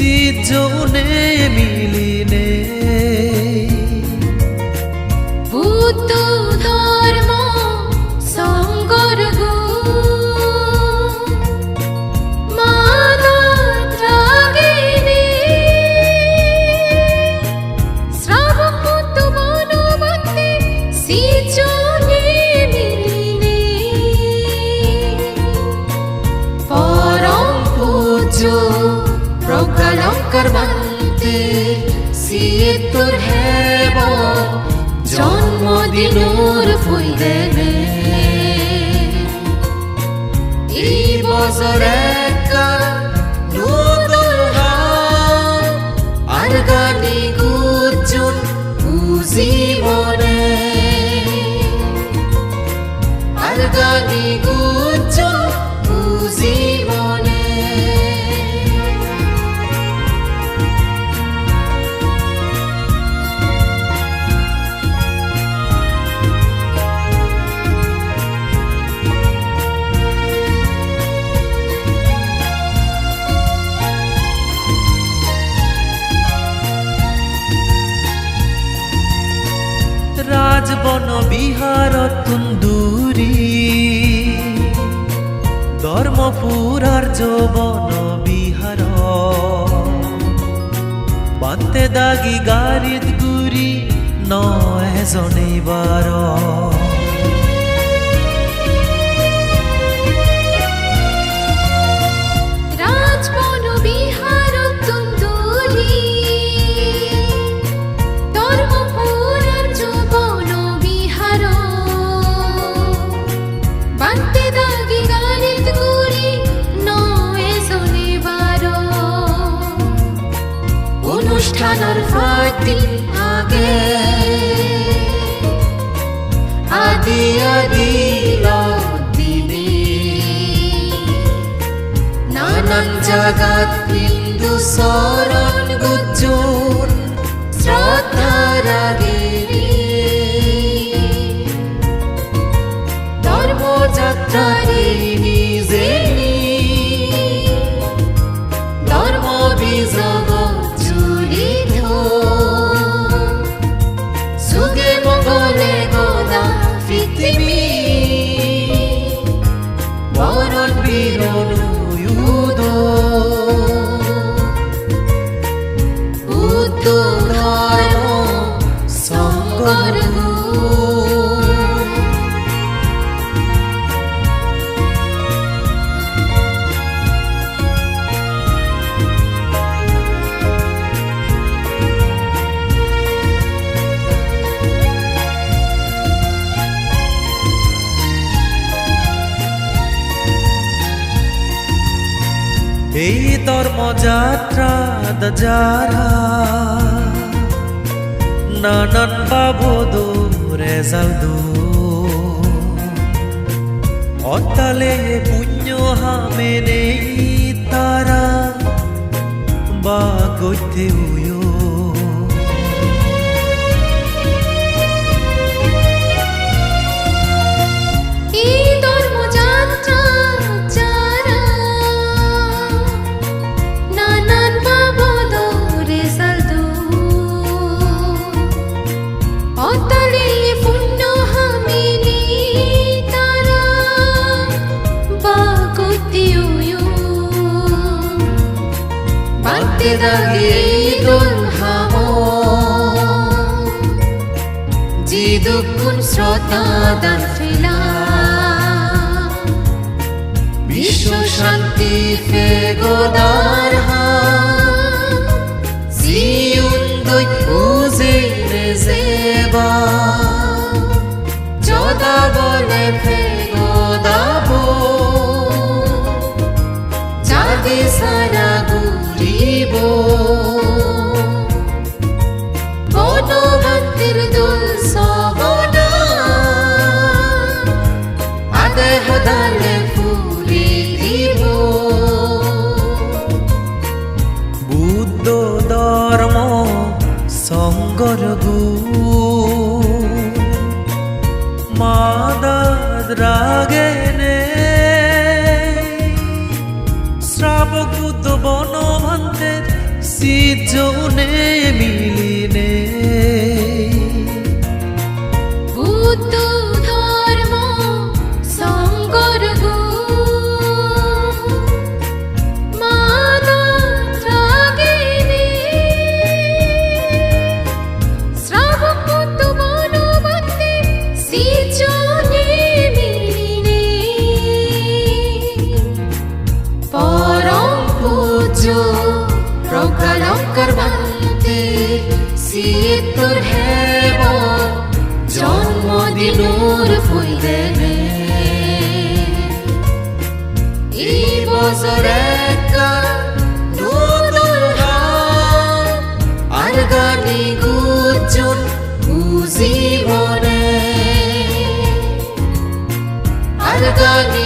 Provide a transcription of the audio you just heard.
সিজনে মিলিনে বুদ্ধ ধর্ম সঙ্গর গো মাদাত্রাগিনী শ্রাবক বনবন্তে সিজনে মিলিনে পরম পূজ্য প্রজ্ঞালঙ্কার মন্দির সিয়েতুর হেবন জন্মদিনুর ফুইদেনে এই বছর আর গানি গুজুন জীবনে আর গানি গুজুন জীবনে রাজবন বিহার তুন্দুরি ধর্মপুরার যৌবন বিহার বান্তে দাগি গারিদ গুরি নয় জনেবার রাজবন বিহার তুন্দুরি ধর্মপুরার যৌবন বিহার বান্তে দাগি গারিদ গুরি নয় জনেবার অনুষ্ঠানের ফাতিল আগে আদি আদি দিনে নানান জাগাত বিন্দু সরণ গুজুন শ্রদ্ধার আগেরে ধর্মযাত্রারে নিজে ধর্ম বিজগ জুড়িত সুগে মঙ্গলে গোদা পৃথিবী বরণ বীরণ বুদ্ধ ধর্ম সঙ্গর গো এই ধর্মযাত্রা যারা নানান বাবদো রেজাল্ট অতালে পুণ্য হামেনে তারা বা গইতে উয়ো এই ধর্মযাত্রা যারা নানান বাবদ রেজাল্ট অতলে পুণ্য হামিনি তারা বাগতিয়ো বান্তে দাগে দোল হামো জিদুকুন শ্রোতা দান ফেলা বিশ্ব শান্তি ফে গোদার হা জিউন দই উজে রেজেবা জদা বলে ফে গোদাবো জাগে সারা গুরিব বনবন্তের দোল সবনা আদে হদালে ফুরি দিব বুদ্ধ ধর্ম সঙ্গর গু মাদাদ রাগেনে শ্রাবক বুদ্ধ বনভন্তের সিজনে মিলিনে বুদ্ধ ধর্ম সংগর গো মানত্রাগিনী শ্রাবক বনবন্দে সিজনে মিলিনে পরম পূজ্য প্রজ্ঞালঙ্কার মন্দির শীতর হেব জন্মদিনৰ ফুলদেনে এই বছরে নতুন গান আর গানি গুঞ্জন জীবনে আর গানি